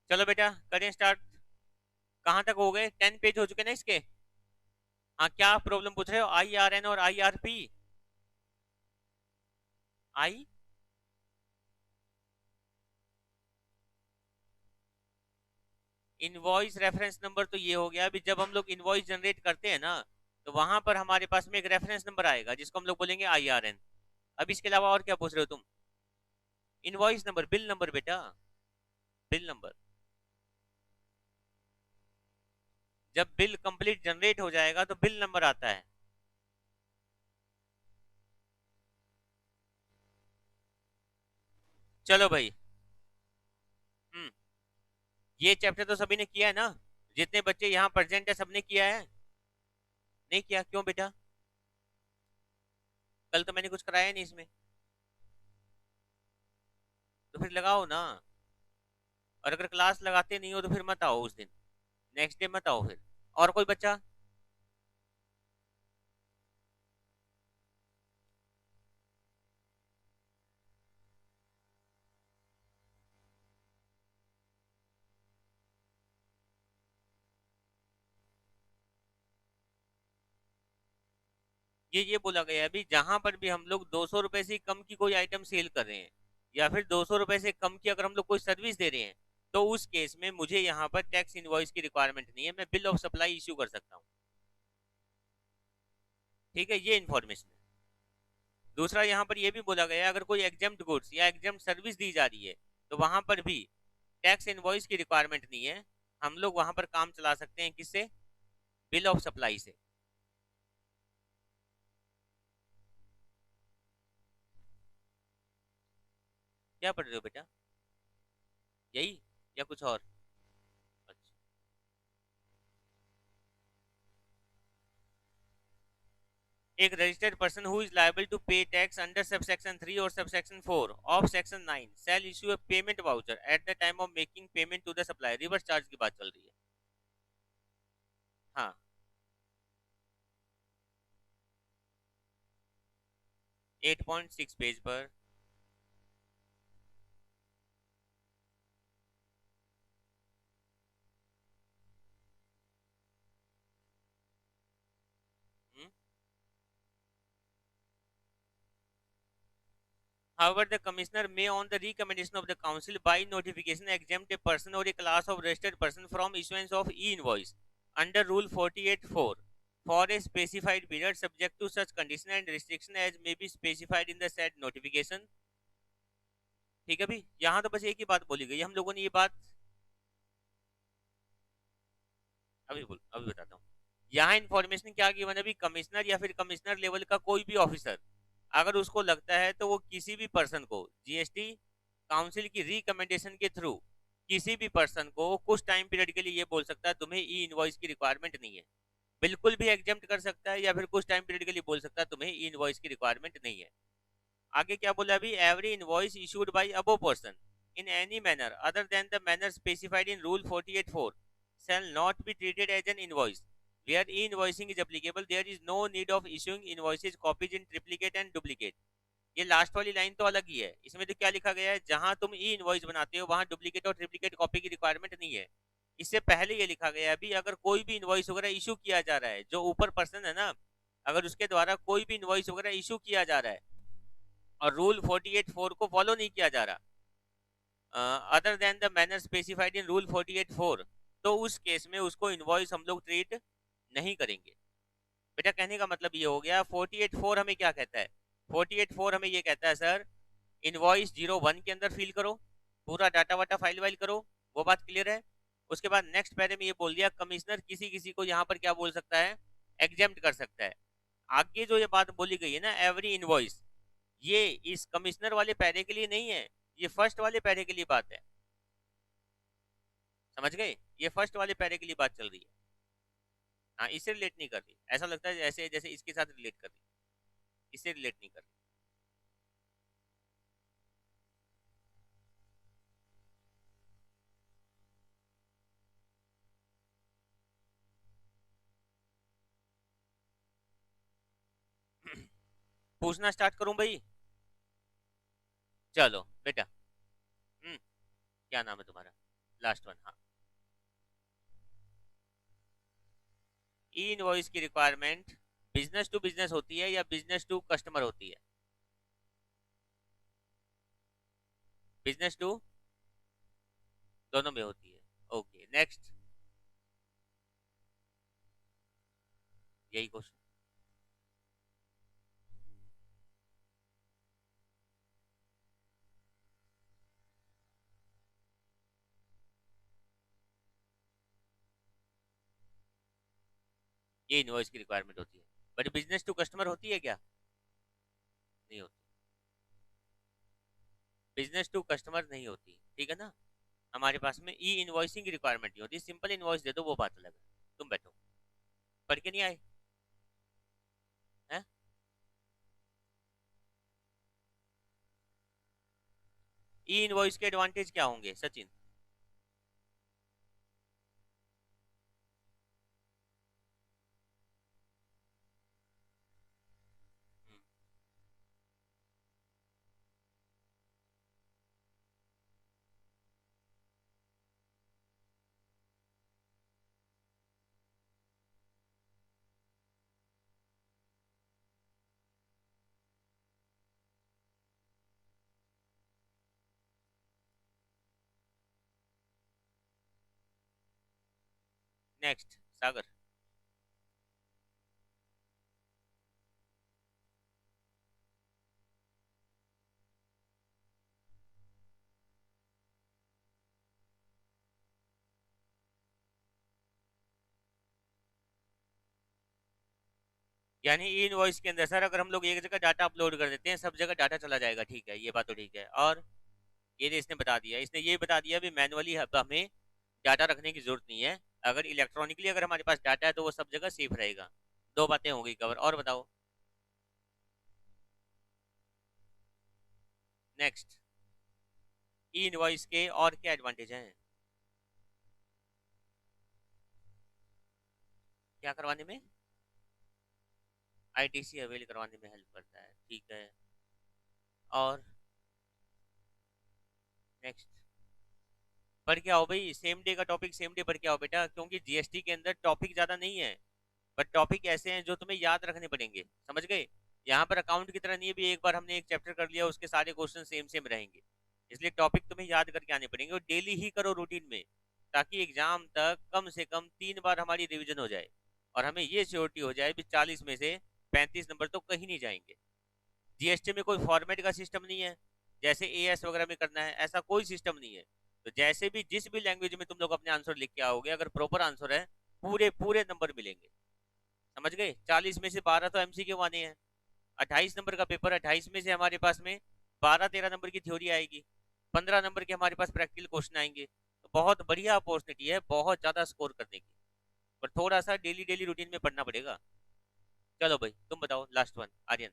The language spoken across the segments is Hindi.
चलो बेटा करें स्टार्ट। कहाँ तक हो गए? 10 पेज हो चुके ना इसके। हाँ, क्या प्रॉब्लम पूछ रहे हो? IRN और IRP। आई इनवॉइस रेफरेंस नंबर तो ये हो गया अभी जब हम लोग इनवॉइस जनरेट करते हैं ना, तो वहां पर हमारे पास में एक रेफरेंस नंबर आएगा जिसको हम लोग बोलेंगे IRN। अब इसके अलावा और क्या पूछ रहे हो तुम? इनवॉइस नंबर, बिल नंबर बेटा, बिल नंबर। जब बिल कंप्लीट जनरेट हो जाएगा तो बिल नंबर आता है। चलो भाई। हम्म। ये चैप्टर तो सभी ने किया है ना? जितने बच्चे यहाँ प्रेजेंट है सबने किया है? नहीं किया? क्यों बेटा? कल तो मैंने कुछ कराया नहीं इसमें। तो फिर लगाओ ना। और अगर क्लास लगाते नहीं हो तो फिर मत आओ उस दिन। नेक्स्ट डे मत आओ फिर। और कोई बच्चा? ये बोला गया है अभी जहां पर भी हम लोग 200 रुपए से कम की कोई आइटम सेल कर रहे हैं, या फिर 200 रुपए से कम की अगर हम लोग कोई सर्विस दे रहे हैं, तो उस केस में मुझे यहाँ पर टैक्स इनवॉइस की रिक्वायरमेंट नहीं है, मैं बिल ऑफ सप्लाई इश्यू कर सकता हूँ। ठीक है, ये इन्फॉर्मेशन है। दूसरा यहाँ पर ये भी बोला गया है अगर कोई एग्जाम्ड गुड्स या एग्जाम्ड सर्विस दी जा रही है, तो वहां पर भी टैक्स इनवॉइस की रिक्वायरमेंट नहीं है। हम लोग वहां पर काम चला सकते हैं किससे? बिल ऑफ सप्लाई से। क्या पढ़ रहे हो बेटा? यही या कुछ और? अच्छा। एक registered person who is liable to pay tax under subsection 3 और subsection 4 of section 9 shall issue a payment voucher at the time of making payment to the supplier. Reverse charge की बात चल रही है। हाँ। 8.6 पेज पर। हम्म? However, the commissioner may, on the recommendation of the council, by notification, exempt a person or a class of registered person from issuance of e-invoice under Rule 48(4) for a specified period, subject to such condition and restriction as may be specified in the said notification। ठीक है, अभी यहाँ तो बस एक ही बात बोली गई, हम लोगों ने ये बात अभी बताता हूँ। यहाँ इन्फॉर्मेशन क्या गिवन है? अभी कमिश्नर या फिर कमिश्नर लेवल का कोई भी ऑफिसर, अगर उसको लगता है तो वो किसी भी पर्सन को जीएसटी काउंसिल की रिकमेंडेशन के थ्रू किसी भी पर्सन को कुछ टाइम पीरियड के लिए ये बोल सकता है तुम्हें ई इनवॉइस की रिक्वायरमेंट नहीं है। बिल्कुल भी एग्जेम्प्ट कर सकता है, या फिर कुछ टाइम पीरियड के लिए बोल सकता है तुम्हें ई इनवॉइस की रिक्वायरमेंट नहीं है। आगे क्या बोला अभी? Every invoice issued by above person in any manner other than the manner specified in rule 48(4) shall not be treated as an invoice where e-invoicing is applicable there is no need of issuing invoices copies in triplicate and duplicate। ये लास्ट वाली लाइन तो अलग ही है, इसमें तो क्या लिखा गया है? जहां तुम ई इनवॉइस बनाते हो वहां डुप्लीकेट और ट्रिप्लीकेट कॉपी की रिक्वायरमेंट नहीं है। इससे पहले ये लिखा गया है अभी अगर कोई भी इनवॉइस वगैरह इशू किया जा रहा है, जो ऊपर पर्सन है ना, अगर उसके द्वारा कोई भी इनवॉइस वगैरह इशू किया जा रहा है और रूल 48(4) को फॉलो नहीं किया जा रहा other than the manner specified in rule 48(4), तो उस केस में उसको इनवॉइस हम लोग ट्रीट नहीं करेंगे। बेटा कहने का मतलब ये हो गया 48(4) हमें क्या कहता है? 48(4) हमें ये कहता है सर, इनवॉइस 01 के अंदर फिल करो, पूरा डाटा वाटा फाइल वाइल करो। वो बात क्लियर है? उसके बाद नेक्स्ट पैरे में ये बोल दिया कमिश्नर किसी किसी को यहाँ पर क्या बोल सकता है? एग्जेम्प्ट कर सकता है। आगे जो ये बात बोली गई है ना, एवरी इनवॉइस, ये इस कमिश्नर वाले पैरे के लिए नहीं है, ये फर्स्ट वाले पैरे के लिए बात है। समझ गए? ये फर्स्ट वाले पैरे के लिए बात चल रही है। हाँ, इससे रिलेट नहीं कर रही, ऐसा लगता है जैसे जैसे इसके साथ रिलेट कर रही, इससे रिलेट नहीं कर रही। पूछना स्टार्ट करूं भाई? चलो बेटा। क्या नाम है तुम्हारा? Last one. हाँ, ई इनवॉइस की रिक्वायरमेंट बिजनेस टू बिजनेस होती है या बिजनेस टू कस्टमर होती है? बिजनेस टू दोनों में होती है। Okay, next. यही क्वेश्चन। ये इनवॉइस की रिक्वायरमेंट होती है, बट बिजनेस टू कस्टमर होती है क्या? नहीं होती। बिजनेस टू कस्टमर नहीं होती, ठीक है ना। हमारे पास में ई इनवॉइसिंग की रिक्वायरमेंट नहीं होती, सिंपल इनवॉइस दे दो वो बात अलग है। तुम बैठो, पढ़ के नहीं आए हैं? ई इनवॉइस के एडवांटेज क्या होंगे सचिन? नेक्स्ट, सागर। यानी ई इनवॉइस के अंदर सर अगर हम लोग एक जगह डाटा अपलोड कर देते हैं सब जगह डाटा चला जाएगा, ठीक है, ये बात तो ठीक है। और ये तो इसने बता दिया, इसने ये बता दिया भी मैनुअली हमें डाटा रखने की जरूरत नहीं है, अगर इलेक्ट्रॉनिकली अगर हमारे पास डाटा है तो वो सब जगह सेफ रहेगा। दो बातें हो गई कवर, और बताओ। नेक्स्ट, ई इनवॉइस के और क्या एडवांटेज हैं? क्या करवाने में? आईटीसी अवेल करवाने में हेल्प करता है, ठीक है। और नेक्स्ट, पढ़ के आओ भाई, सेम डे का टॉपिक सेम डे पढ़ के आओ बेटा, क्योंकि जीएसटी के अंदर टॉपिक ज्यादा नहीं है, बट टॉपिक ऐसे हैं जो तुम्हें याद रखने पड़ेंगे, समझ गए। यहाँ पर अकाउंट की तरह नहीं है भी एक बार हमने एक चैप्टर कर लिया उसके सारे क्वेश्चन सेम सेम रहेंगे, इसलिए टॉपिक तुम्हें याद करके आने पड़ेंगे और डेली ही करो रूटीन में, ताकि एग्जाम तक कम से कम 3 बार हमारी रिवीजन हो जाए और हमें ये श्योरिटी हो जाए भी 40 में से 35 नंबर तो कहीं नहीं जाएंगे। जीएसटी में कोई फॉर्मेट का सिस्टम नहीं है, जैसे एएस वगैरह में करना है ऐसा कोई सिस्टम नहीं है। तो जैसे भी जिस भी लैंग्वेज में तुम लोग अपने आंसर लिख के आओगे, अगर प्रॉपर आंसर है पूरे पूरे नंबर मिलेंगे, समझ गए। 40 में से 12 तो एमसीक्यू आने हैं, 28 नंबर का पेपर, 28 में से हमारे पास में 12-13 नंबर की थ्योरी आएगी, 15 नंबर के हमारे पास प्रैक्टिकल क्वेश्चन आएंगे। तो बहुत बढ़िया अपॉर्चुनिटी है बहुत ज्यादा स्कोर करने की, पर थोड़ा सा डेली डेली रूटीन में पढ़ना पड़ेगा। चलो भाई तुम बताओ लास्ट वन, आर्यन।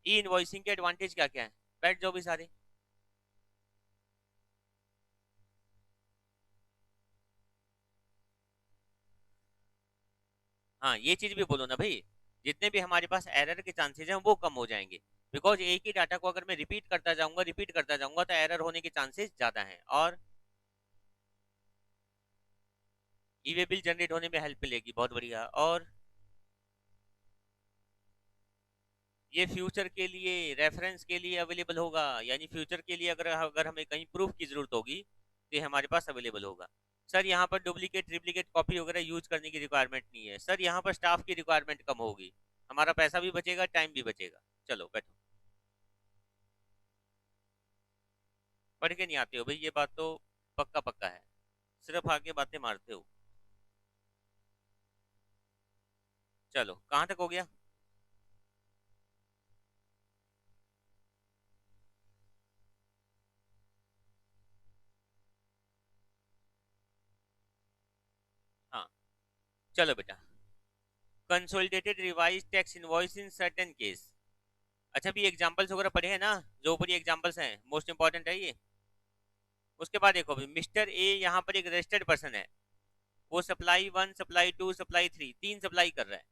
ई इनवॉइसिंग के एडवांटेज क्या क्या है? बैठ जाओ भी सारे। हाँ ये चीज भी बोलो ना भाई, जितने भी हमारे पास एरर के चांसेस हैं वो कम हो जाएंगे, बिकॉज एक ही डाटा को अगर मैं रिपीट करता जाऊंगा तो एरर होने के चांसेस ज्यादा हैं। और ई वे बिल जनरेट होने में हेल्प मिलेगी, बहुत बढ़िया। और ये फ्यूचर के लिए रेफरेंस के लिए अवेलेबल होगा, यानी फ्यूचर के लिए अगर अगर हमें कहीं प्रूफ की जरूरत होगी तो ये हमारे पास अवेलेबल होगा। सर यहाँ पर डुप्लीकेट ट्रिप्लीकेट कॉपी वगैरह यूज करने की रिक्वायरमेंट नहीं है सर, यहाँ पर स्टाफ की रिक्वायरमेंट कम होगी, हमारा पैसा भी बचेगा टाइम भी बचेगा। चलो बैठो, पढ़ के नहीं आते हो भाई ये बात तो पक्का पक्का है, सिर्फ आगे बातें मारते हो। चलो कहाँ तक हो गया? हाँ चलो बेटा, consolidated revise tax invoice in certain case. अच्छा भी एग्जांपल्स वगैरह पढ़े हैं ना, जो ऊपर एग्जांपल्स हैं मोस्ट इंपॉर्टेंट है ये। उसके बाद देखो मिस्टर ए यहाँ पर एक रजिस्टर्ड पर्सन है, वो सप्लाई 1 सप्लाई 2 सप्लाई 3 तीन सप्लाई कर रहा है,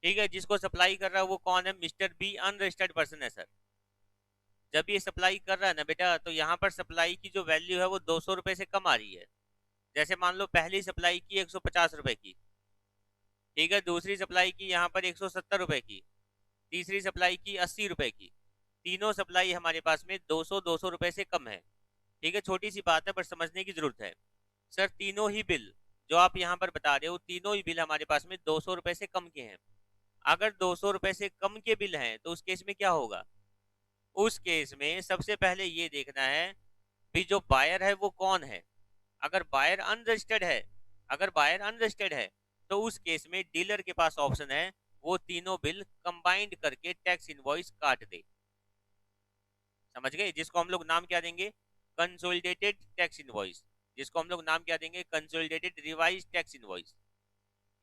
ठीक है। जिसको सप्लाई कर रहा है वो कौन है? मिस्टर बी, अनरजिस्टर्ड पर्सन है सर। जब ये सप्लाई कर रहा है ना बेटा, तो यहाँ पर सप्लाई की जो वैल्यू है वो 200 रुपए से कम आ रही है। जैसे मान लो पहली सप्लाई की 150 रुपए की, ठीक है, दूसरी सप्लाई की यहाँ पर 170 रुपए की, तीसरी सप्लाई की 80 रुपए की, तीनों सप्लाई हमारे पास में 200 रुपए से कम है। ठीक है, छोटी सी बात है पर समझने की जरूरत है। सर तीनों ही बिल जो आप यहाँ पर बता रहे हो, तीनों ही बिल हमारे पास में 200 रुपए से कम के हैं। अगर 200 रुपए से कम के बिल हैं तो उस केस में क्या होगा? उस केस में सबसे पहले ये देखना है भी जो बायर है वो कौन है। अगर बायर अनरजिस्टर्ड है, अगर बायर अनरजिस्टर्ड है तो उस केस में डीलर के पास ऑप्शन है वो तीनों बिल कंबाइंड करके टैक्स इनवॉइस काट दे। समझ गए? जिसको हम लोग नाम क्या देंगे? Consolidated tax invoice. जिसको हम लोग नाम क्या देंगे? Consolidated revise tax invoice.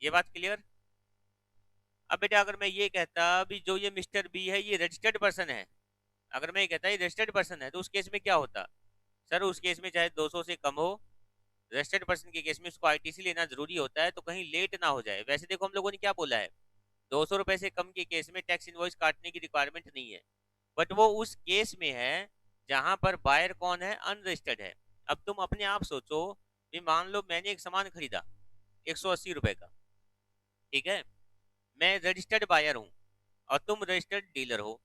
ये बात क्लियर? अब बेटा अगर मैं ये कहता भी जो ये मिस्टर बी है ये रजिस्टर्ड पर्सन है, अगर मैं ये कहता ये रजिस्टर्ड पर्सन है, तो उस केस में क्या होता? सर उस केस में चाहे 200 से कम हो, रजिस्टर्ड पर्सन के केस में उसको आईटीसी लेना जरूरी होता है, तो कहीं लेट ना हो जाए। वैसे देखो हम लोगों ने क्या बोला है, 200 रुपए से कम के केस में टैक्स इनवॉइस काटने की रिक्वायरमेंट नहीं है, बट वो उस केस में है जहां पर बायर कौन है? अनरजिस्टर्ड है। अब तुम अपने आप सोचो भी, मान लो मैंने एक सामान खरीदा 180 रुपए का, ठीक है, मैं रजिस्टर्ड बायर हूँ और तुम रजिस्टर्ड डीलर हो।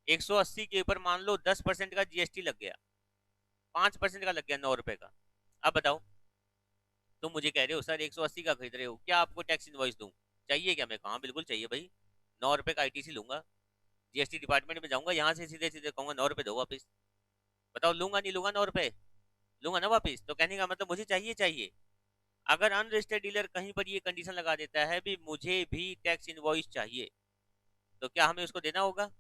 180 के ऊपर मान लो 10% का जीएसटी लग गया, 5% का लग गया 9 रुपए का। अब बताओ, तुम मुझे कह रहे हो सर 180 का खरीद रहे हो, क्या आपको टैक्स इनवॉइस दूं? चाहिए क्या? मैं कहा बिल्कुल चाहिए भाई, 9 रुपए का आईटीसी लूंगा, जीएसटी डिपार्टमेंट में जाऊंगा, यहाँ से सीधे सीधे कहूंगा 9 रुपए दो वापिस। बताओ लूंगा नहीं लूंगा? 9 रुपए लूंगा ना वापिस। तो कहने का मतलब मुझे चाहिए चाहिए। अगर अनरजिस्टर्ड डीलर कहीं पर ये कंडीशन लगा देता है भी मुझे भी टैक्स इनवॉइस चाहिए, तो क्या हमें उसको देना होगा?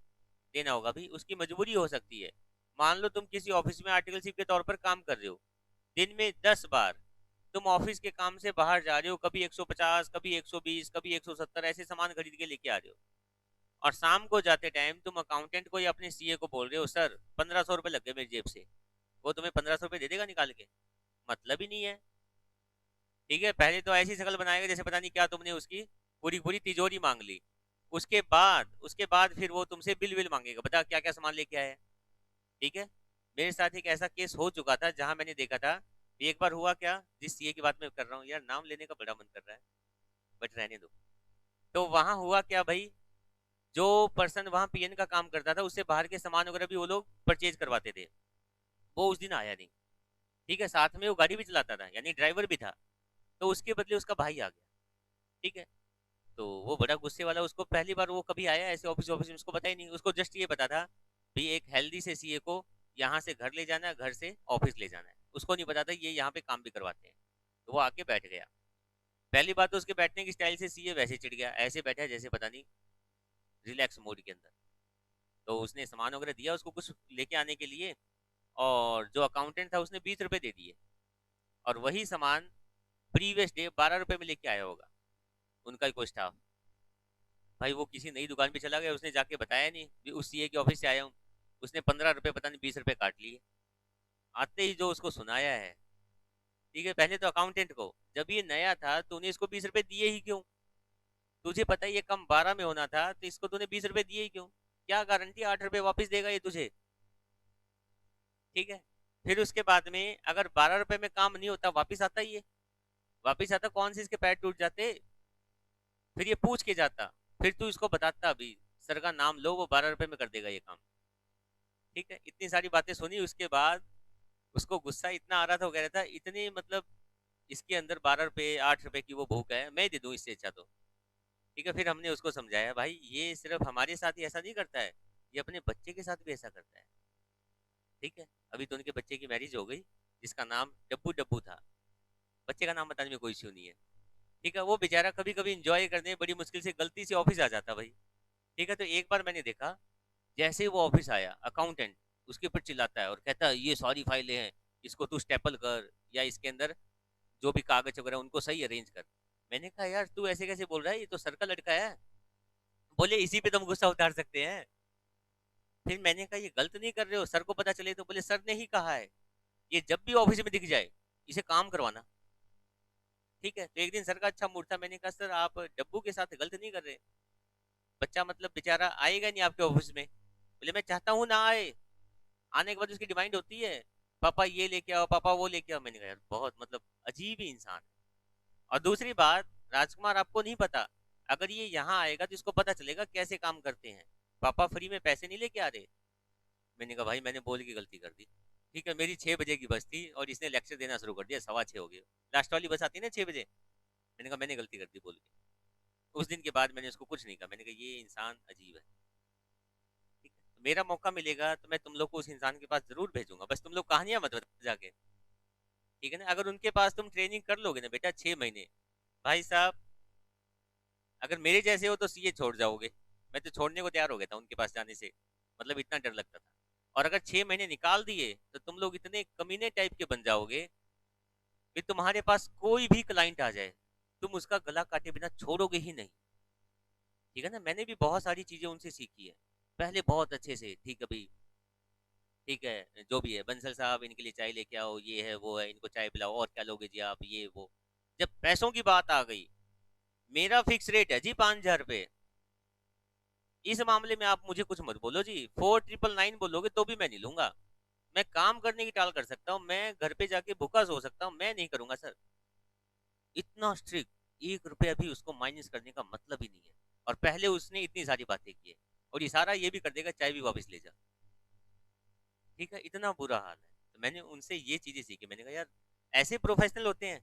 देना होगा भाई, उसकी मजबूरी हो सकती है। मान लो तुम किसी ऑफिस में आर्टिकलशिप के तौर पर काम कर रहे हो, दिन में 10 बार तुम ऑफिस के काम से बाहर जा रहे हो, कभी 150, कभी 120, कभी 170 ऐसे सामान खरीद के लेके आ रहे हो, और शाम को जाते टाइम तुम अकाउंटेंट को या अपने सीए को बोल रहे हो सर 1500 रुपये लग गए मेरी जेब से, वो तुम्हें 1500 रुपये दे देगा निकाल के? मतलब ही नहीं है। ठीक है, पहले तो ऐसी शक्ल बनाएगा जैसे पता नहीं क्या तुमने उसकी पूरी पूरी तिजोरी मांग ली। उसके बाद फिर वो तुमसे बिल बिल मांगेगा, बता क्या क्या सामान लेके आया है। ठीक है, मेरे साथ एक ऐसा केस हो चुका था जहां मैंने देखा था। एक बार हुआ क्या, जिस सीए की बात मैं कर रहा हूँ, यार नाम लेने का बड़ा मन कर रहा है बट रहने दो। तो वहां हुआ क्या भाई, जो पर्सन वहां पीएन का काम करता था उससे बाहर के सामान वगैरह भी वो लोग परचेज करवाते थे, वो उस दिन आया नहीं। ठीक है, साथ में वो गाड़ी भी चलाता था यानी ड्राइवर भी था, तो उसके बदले उसका भाई आ गया। ठीक है, तो वो बड़ा गुस्से वाला, उसको पहली बार वो कभी आया ऐसे ऑफिस ऑफिस में, उसको पता ही नहीं, उसको जस्ट ये पता था भी एक हेल्दी से सीए को यहाँ से घर ले जाना है, घर से ऑफिस ले जाना है, उसको नहीं पता था ये यहाँ पे काम भी करवाते हैं। तो वो आके बैठ गया। पहली बात तो उसके बैठने की स्टाइल से सीए वैसे चिढ़ गया, ऐसे बैठा है जैसे पता नहीं रिलैक्स मोड के अंदर। तो उसने सामान वगैरह दिया उसको कुछ लेके आने के लिए, और जो अकाउंटेंट था उसने 20 रुपए दे दिए, और वही सामान प्रीवियस डे 12 रुपए में लेके आया होगा उनका ही कोई स्टाफ। भाई वो किसी नई दुकान पे चला गया, उसने जाके बताया नहीं कि उस सीए के ऑफिस से आया हूँ। उसने 15 रुपए पता नहीं 20 रुपए काट लिए। आते ही जो उसको सुनाया है, ठीक है, पहले तो अकाउंटेंट को, जब ये नया था तूने इसको 20 रुपए दिए ही क्यों? तुझे पता है ये कम 12 में होना था, तो इसको तूने 20 रुपए दिए ही क्यों? क्या गारंटी 8 रुपए वापस देगा ये तुझे? ठीक है, फिर उसके बाद में अगर 12 रुपए में काम नहीं होता वापिस आता ही है, वापिस आता कौन से इसके पैर टूट जाते, फिर ये पूछ के जाता, फिर तू इसको बताता अभी सर का नाम लो वो 12 रुपए में कर देगा ये काम। ठीक है, इतनी सारी बातें सुनी उसके बाद उसको गुस्सा इतना आ रहा था, वो कह रहा था इतनी मतलब इसके अंदर 12 रुपए 8 रुपए की वो भूख है, मैं दे दूं इससे अच्छा तो। ठीक है, फिर हमने उसको समझाया भाई ये सिर्फ हमारे साथ ही ऐसा नहीं करता है, ये अपने बच्चे के साथ भी ऐसा करता है। ठीक है, अभी तो उनके बच्चे की मैरिज हो गई, जिसका नाम डब्बू डब्बू था, बच्चे का नाम बताने में कोई इश्यू नहीं है। ठीक है, वो बेचारा कभी कभी इंजॉय करने बड़ी मुश्किल से गलती से ऑफिस आ जाता भाई। ठीक है, तो एक बार मैंने देखा जैसे ही वो ऑफिस आया अकाउंटेंट उसके ऊपर चिल्लाता है और कहता है ये सारी फाइलें हैं, इसको तू स्टेपल कर या इसके अंदर जो भी कागज वगैरह उनको सही अरेंज कर। मैंने कहा यार तू ऐसे कैसे बोल रहा है, ये तो सर का लड़का है। बोले इसी पे तुम गुस्सा उतार सकते हैं। फिर मैंने कहा ये गलत नहीं कर रहे हो, सर को पता चले तो? बोले सर ने ही कहा है ये जब भी ऑफिस में दिख जाए इसे काम करवाना। ठीक है, तो एक दिन सर का अच्छा मूड था, मैंने कहा सर आप डब्बू के साथ गलत नहीं कर रहे, बच्चा मतलब बेचारा आएगा नहीं आपके ऑफिस में। बोले मैं चाहता हूँ ना आए, आने के बाद उसकी डिमांड होती है, पापा ये लेके आओ, पापा वो लेके आओ। मैंने कहा यार बहुत मतलब अजीब ही इंसान है। और दूसरी बात, राजकुमार आपको नहीं पता, अगर ये यहाँ आएगा तो इसको पता चलेगा कैसे काम करते हैं। पापा फ्री में पैसे नहीं लेके आ रहे। मैंने कहा भाई मैंने बोल की गलती कर दी। ठीक है, मेरी 6 बजे की बस थी और इसने लेक्चर देना शुरू कर दिया, 6:15 हो गए। लास्ट वाली बस आती है ना 6 बजे। मैंने कहा मैंने गलती कर दी बोल के। उस दिन के बाद मैंने उसको कुछ नहीं कहा, मैंने कहा ये इंसान अजीब है। ठीक है, तो मेरा मौका मिलेगा तो मैं तुम लोग को उस इंसान के पास जरूर भेजूंगा, बस तुम लोग कहानियां मत बता जाके। ठीक है ना, अगर उनके पास तुम ट्रेनिंग कर लोगे ना बेटा 6 महीने, भाई साहब अगर मेरे जैसे हो तो सीए छोड़ जाओगे। मैं तो छोड़ने को तैयार हो गया था उनके पास जाने से, मतलब इतना डर लगता था। और अगर 6 महीने निकाल दिए तो तुम लोग इतने कमीने टाइप के बन जाओगे कि तुम्हारे पास कोई भी क्लाइंट आ जाए तुम उसका गला काटे बिना छोड़ोगे ही नहीं। ठीक है ना, मैंने भी बहुत सारी चीजें उनसे सीखी है पहले बहुत अच्छे से। ठीक है भाई, ठीक है जो भी है, बंसल साहब इनके लिए चाय लेके आओ, ये है वो है, इनको चाय पिलाओ, और क्या लोगे जी आप, ये वो। जब पैसों की बात आ गई, मेरा फिक्स रेट है जी 5,000 रुपये। इस मामले में आप मुझे कुछ मत बोलो जी, 4,999 बोलोगे तो भी मैं नहीं लूंगा। मैं काम करने की टाल कर सकता हूँ, मैं घर पे जाके भूखा सो सकता हूँ, मैं नहीं करूंगा सर। इतना स्ट्रिक्ट, 1 रुपया भी उसको माइनस करने का मतलब ही नहीं है। और पहले उसने इतनी सारी बातें की है, और इशारा ये भी कर देगा चाय भी वापस ले जा। ठीक है, इतना बुरा हाल है। तो मैंने उनसे ये चीजें सीखी, मैंने कहा यार ऐसे प्रोफेशनल होते हैं।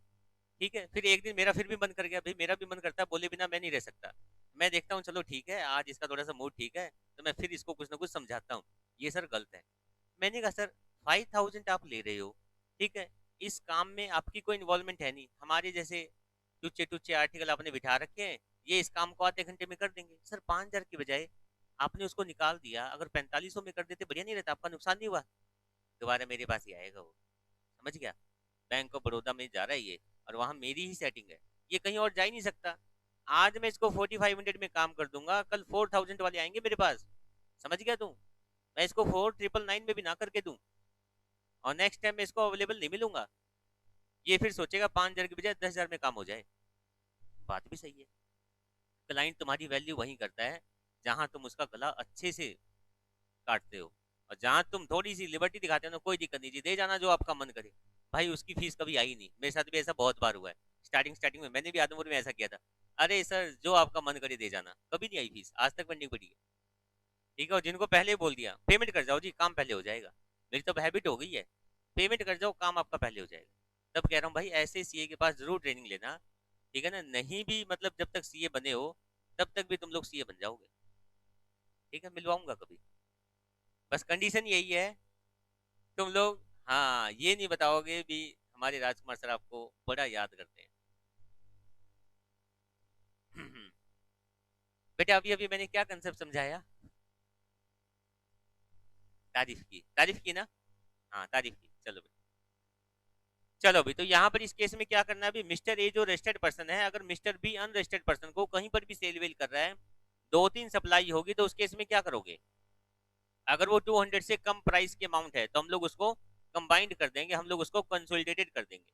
ठीक है, फिर एक दिन मेरा फिर भी मन कर गया, भाई मेरा भी मन करता है, बोले बिना मैं नहीं रह सकता। मैं देखता हूँ चलो ठीक है आज इसका थोड़ा सा मूड ठीक है, तो मैं फिर इसको कुछ ना कुछ समझाता हूँ, ये सर गलत है। मैंने कहा सर 5,000 आप ले रहे हो, ठीक है, इस काम में आपकी कोई इन्वॉल्वमेंट है नहीं, हमारे जैसे टुच्चे टुच्चे आर्टिकल आपने बिठा रखे हैं, ये इस काम को आधे घंटे में कर देंगे। सर 5,000 की बजाय आपने उसको निकाल दिया, अगर 4500 में कर देते बढ़िया नहीं रहता, आपका नुकसान नहीं हुआ। दोबारा मेरे पास ही आएगा वो, समझ गया। बैंक ऑफ बड़ौदा में जा रहा है ये, और वहां मेरी ही सेटिंग है, ये कहीं और जा ही नहीं सकता। आज मैं इसको 45 मिनट में काम कर दूंगा, कल 4,000 वाले आएंगे मेरे पास, समझ गया तू। मैं इसको 4,999 में भी ना करके दूं, और नेक्स्ट टाइम मैं इसको अवेलेबल नहीं मिलूंगा, ये फिर सोचेगा 5,000 की बजाय 10,000 में काम हो जाए। बात भी सही है। क्लाइंट तुम्हारी वैल्यू वहीं करता है जहां तुम उसका गला अच्छे से काटते हो, और जहां तुम थोड़ी सी लिबर्टी दिखाते हो ना, कोई दिक्कत नहीं जी, दे जाना जो आपका मन करे। भाई उसकी फीस कभी आई नहीं, मेरे साथ भी ऐसा बहुत बार हुआ है। स्टार्टिंग में मैंने भी आदमपुर में ऐसा किया था, अरे सर जो आपका मन करे दे जाना, कभी नहीं आई फीस, आज तक बननी पड़ी है। ठीक है, और जिनको पहले बोल दिया पेमेंट कर जाओ जी काम पहले हो जाएगा, मेरी तो हैबिट हो गई है, पेमेंट कर जाओ काम आपका पहले हो जाएगा। तब कह रहा हूँ भाई ऐसे सीए के पास जरूर ट्रेनिंग लेना। ठीक है ना, नहीं भी मतलब जब तक सीए बने हो तब तक भी तुम लोग सीए बन जाओगे। ठीक है, मिलवाऊंगा कभी, बस कंडीशन यही है, तुम लोग हाँ ये नहीं बताओगे भी हमारे राजकुमार सर आपको बड़ा याद करते हैं। बेटा अभी अभी मैंने क्या कंसेप्ट समझाया? तारीफ की ना, हाँ तारीफ की, चलो भाई। चलो भाई, तो यहाँ पर इस केस में क्या करना है, अभी मिस्टर ए जो रजिस्टर्ड पर्सन है, अगर मिस्टर बी अनरजिस्टर्ड पर्सन को कहीं पर भी सेल वेल कर रहा है, 2-3 सप्लाई होगी, तो उस केस में क्या करोगे? अगर वो 200 से कम प्राइस के अमाउंट है तो हम लोग उसको कंबाइंड कर देंगे, हम लोग उसको कंसोलिडेटेड कर देंगे।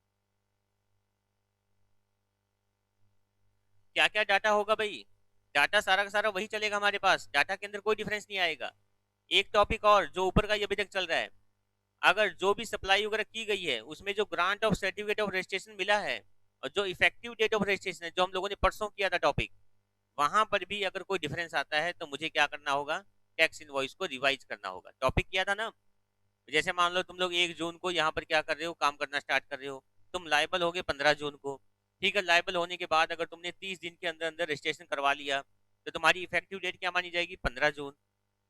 क्या क्या डाटा होगा भाई? डाटा सारा का सारा वही चलेगा हमारे पास, डाटा के अंदर कोई डिफरेंस नहीं आएगा। एक टॉपिक और जो ऊपर का ये अभी तक चल रहा है, अगर जो भी सप्लाई वगैरह की गई है उसमें जो grant of certificate of registration मिला है, और जो इफेक्टिव डेट ऑफ रजिस्ट्रेशन है जो हम लोगों ने परसों किया था टॉपिक, वहां पर भी अगर कोई डिफरेंस आता है तो मुझे क्या करना होगा, टैक्स इनवॉइस को रिवाइज करना होगा। टॉपिक किया था ना, जैसे मान लो तुम लोग 1 जून को यहाँ पर क्या कर रहे हो, काम करना स्टार्ट कर रहे हो, तुम लाइबल हो गए 15 जून को। ठीक है, लाइबल होने के बाद अगर तुमने 30 दिन के अंदर अंदर रजिस्ट्रेशन करवा लिया तो तुम्हारी इफेक्टिव डेट क्या मानी जाएगी, 15 जून।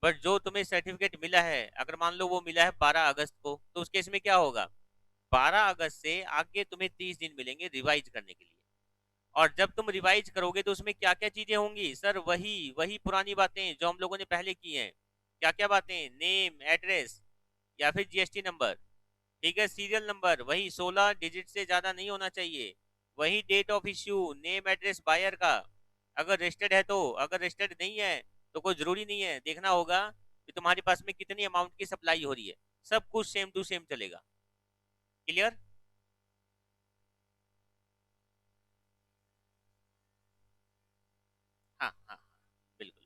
बट जो तुम्हें सर्टिफिकेट मिला है, अगर मान लो वो मिला है 12 अगस्त को, तो उस केस में क्या होगा, 12 अगस्त से आगे तुम्हें 30 दिन मिलेंगे रिवाइज करने के लिए। और जब तुम रिवाइज करोगे तो उसमें क्या क्या चीजें होंगी सर, वही वही पुरानी बातें जो हम लोगों ने पहले की हैं। क्या क्या बातें, नेम एड्रेस या फिर जीएसटी नंबर। ठीक है, सीरियल नंबर वही 16 डिजिट से ज्यादा नहीं होना चाहिए। वही date of issue, name address buyer का, अगर रजिस्टर्ड है तो, अगर रजिस्टर्ड नहीं है तो कोई जरूरी नहीं है, देखना होगा कि तुम्हारे पास में कितनी अमाउंट की सप्लाई हो रही है। सब कुछ सेम टू सेम चलेगा। क्लियर? हाँ हाँ हाँ, बिल्कुल।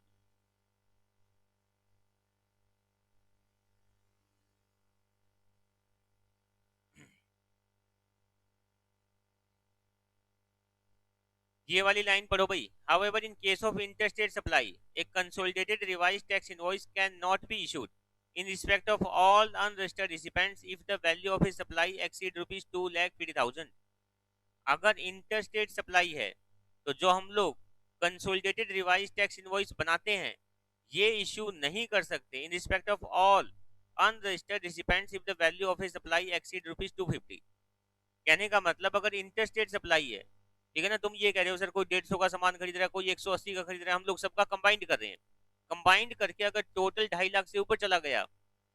ये वाली लाइन पढ़ो भाई। However, in case of interstate supply, a consolidated revised tax invoice can not be issued in respect of all unregistered recipients if the value of his supply exceed rupees 2,50,000। अगर इंटरस्टेट सप्लाई है तो जो हम लोग कंसोलिडेटेड रिवाइज टैक्स इनवॉइस बनाते हैं ये इश्यू नहीं कर सकते in respect of all unregistered recipients if the value of A supply exceed rupees 250। कहने का मतलब अगर इंटरस्टेट सप्लाई है, ठीक है ना, तुम ये कह रहे हो सर कोई 150 का सामान खरीद रहा है, कोई 180 का खरीद रहा है, हम लोग सबका कंबाइंड कर रहे हैं, कंबाइंड करके अगर टोटल 2.5 लाख से ऊपर चला गया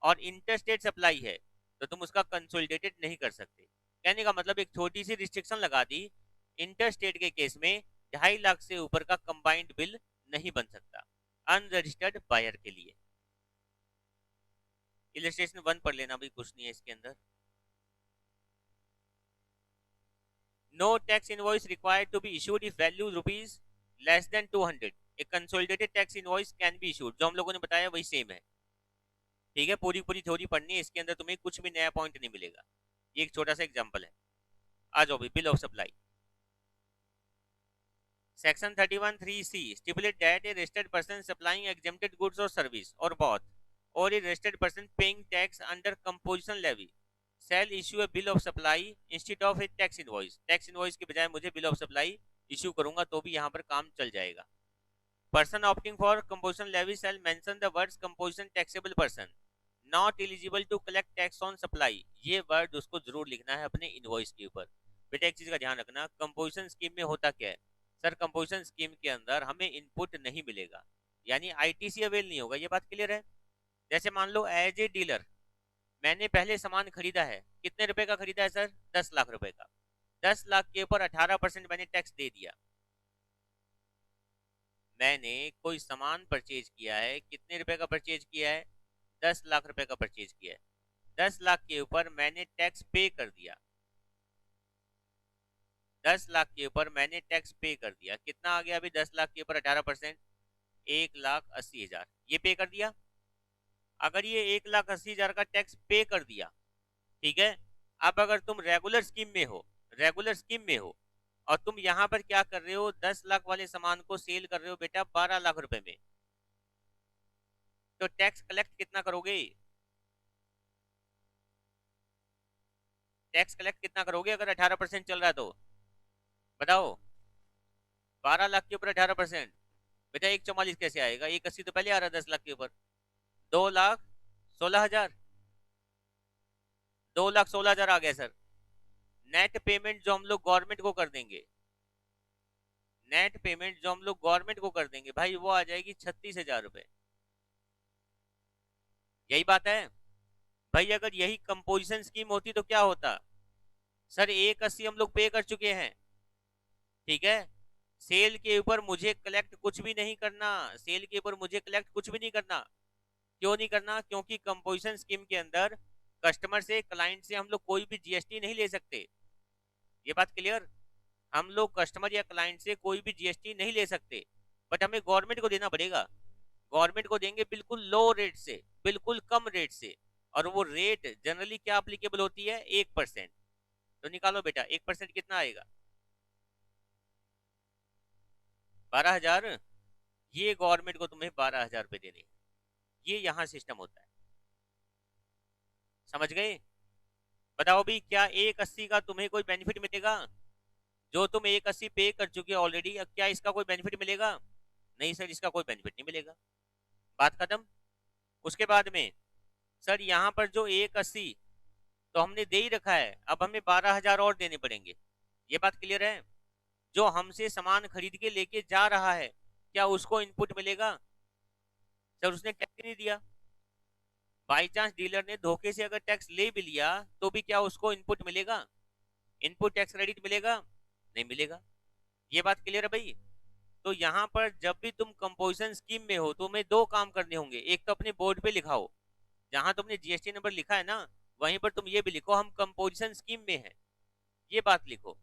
और इंटरस्टेट सप्लाई है तो तुम उसका कंसोलिडेटेड नहीं कर सकते। कहने का मतलब एक छोटी सी रिस्ट्रिक्शन लगा दी, इंटरस्टेट के केस में 2.5 लाख से ऊपर का कंबाइंड बिल नहीं बन सकता अनरजिस्टर्ड बायर के लिए। इलस्ट्रेशन 1 पढ़ लेना भाई, कुछ नहीं है इसके अंदर। No tax invoice required to be issued if value rupees less than 200। A consolidated tax invoice can be issued। जो हम लोगों ने बताया वही सेम है, ठीक है। पूरी पूरी थ्योरी पढ़नी है, इसके अंदर तुम्हें कुछ भी नया पॉइंट नहीं मिलेगा। ये एक छोटा सा एग्जांपल है। आ जाओ भाई, bill of supply. Section 31(3)(c) stipulate that a registered person supplying exempted goods और सर्विस और both और a registered person paying tax under composition levy shall issue a bill of supply instead of a tax invoice। Tax invoice के बजाय मुझे बिल ऑफ सप्लाई इशू करूंगा तो भी यहाँ पर काम चल जाएगा। Person opting for composition levy shall mention the words composition taxable person not eligible to collect tax on supply। ये वर्ड उसको जरूर लिखना है अपने इनवॉइस के ऊपर। बेटा एक चीज का ध्यान रखना, कंपोजिशन स्कीम में होता क्या है सर, कंपोजिशन स्कीम के अंदर हमें इनपुट नहीं मिलेगा, यानी आईटीसी अवेल नहीं होगा। ये बात क्लियर है। जैसे मान लो एज ए डीलर मैंने पहले सामान खरीदा है, कितने रुपए का खरीदा है सर, 10 लाख रुपए का। 10 लाख के ऊपर 18% मैंने टैक्स दे दिया। मैंने कोई सामान परचेज किया है, कितने रुपए का परचेज किया है, 10 लाख रुपए का परचेज किया है। 10 लाख के ऊपर मैंने टैक्स पे कर दिया। 10 लाख के ऊपर मैंने टैक्स पे कर दिया। कितना आ गया अभी 10 लाख के ऊपर 18%, 1,80,000 ये पे कर दिया। अगर ये 1,80,000 का टैक्स पे कर दिया, ठीक है। अब अगर तुम रेगुलर स्कीम में हो, रेगुलर स्कीम में हो और तुम यहाँ पर क्या कर रहे हो, 10 लाख वाले सामान को सेल कर रहे हो बेटा 12 लाख रुपए में, तो टैक्स कलेक्ट कितना करोगे, टैक्स कलेक्ट कितना करोगे अगर 18% चल रहा है तो बताओ। 12 लाख के ऊपर 18% बेटा 144 कैसे आएगा, 180 तो पहले आ रहा है 10 लाख के ऊपर। 2,16,000, 2,16,000 आ गया सर। नेट पेमेंट जो हम लोग गवर्नमेंट को कर देंगे, नेट पेमेंट जो हम लोग गवर्नमेंट को कर देंगे भाई वो आ जाएगी 36,000 रुपए। यही बात है भाई। अगर यही कंपोजिशन स्कीम होती तो क्या होता सर, 180 हम लोग पे कर चुके हैं, ठीक है। सेल के ऊपर मुझे कलेक्ट कुछ भी नहीं करना, सेल के ऊपर मुझे कलेक्ट कुछ भी नहीं करना। क्यों नहीं करना, क्योंकि कंपोजिशन स्कीम के अंदर कस्टमर से, क्लाइंट से हम लोग कोई भी जीएसटी नहीं ले सकते। ये बात क्लियर, हम लोग कस्टमर या क्लाइंट से कोई भी जीएसटी नहीं ले सकते, बट हमें गवर्नमेंट को देना पड़ेगा। गवर्नमेंट को देंगे बिल्कुल लो रेट से, बिल्कुल कम रेट से, और वो रेट जनरली क्या अप्लीकेबल होती है, 1%। तो निकालो बेटा 1% कितना आएगा, 12,000। ये गवर्नमेंट को तुम्हें 12,000 रुपए देने, ये यहाँ सिस्टम होता है, समझ गए। बताओ भी क्या 180 का तुम्हें कोई बेनिफिट मिलेगा, जो तुम 180 पे कर चुके हो ऑलरेडी, अब क्या इसका कोई बेनिफिट मिलेगा, नहीं सर इसका कोई बेनिफिट नहीं मिलेगा, बात खत्म। उसके बाद में सर यहाँ पर जो 180 तो हमने दे ही रखा है, अब हमें 12,000 और देने पड़ेंगे। ये बात क्लियर है। जो हमसे सामान खरीद के लेके जा रहा है क्या उसको इनपुट मिलेगा, सर उसने टैक्स नहीं दिया। बाई चांस डीलर ने धोखे से अगर टैक्स ले भी लिया तो भी क्या उसको इनपुट मिलेगा, इनपुट टैक्स क्रेडिट मिलेगा, नहीं मिलेगा। ये बात क्लियर है भाई। तो यहाँ पर जब भी तुम कंपोजिशन स्कीम में हो तुम्हें दो काम करने होंगे, एक तो अपने बोर्ड पे लिखाओ, जहां तुमने जीएसटी नंबर लिखा है ना वहीं पर तुम ये भी लिखो हम कंपोजिशन स्कीम में है, ये बात लिखो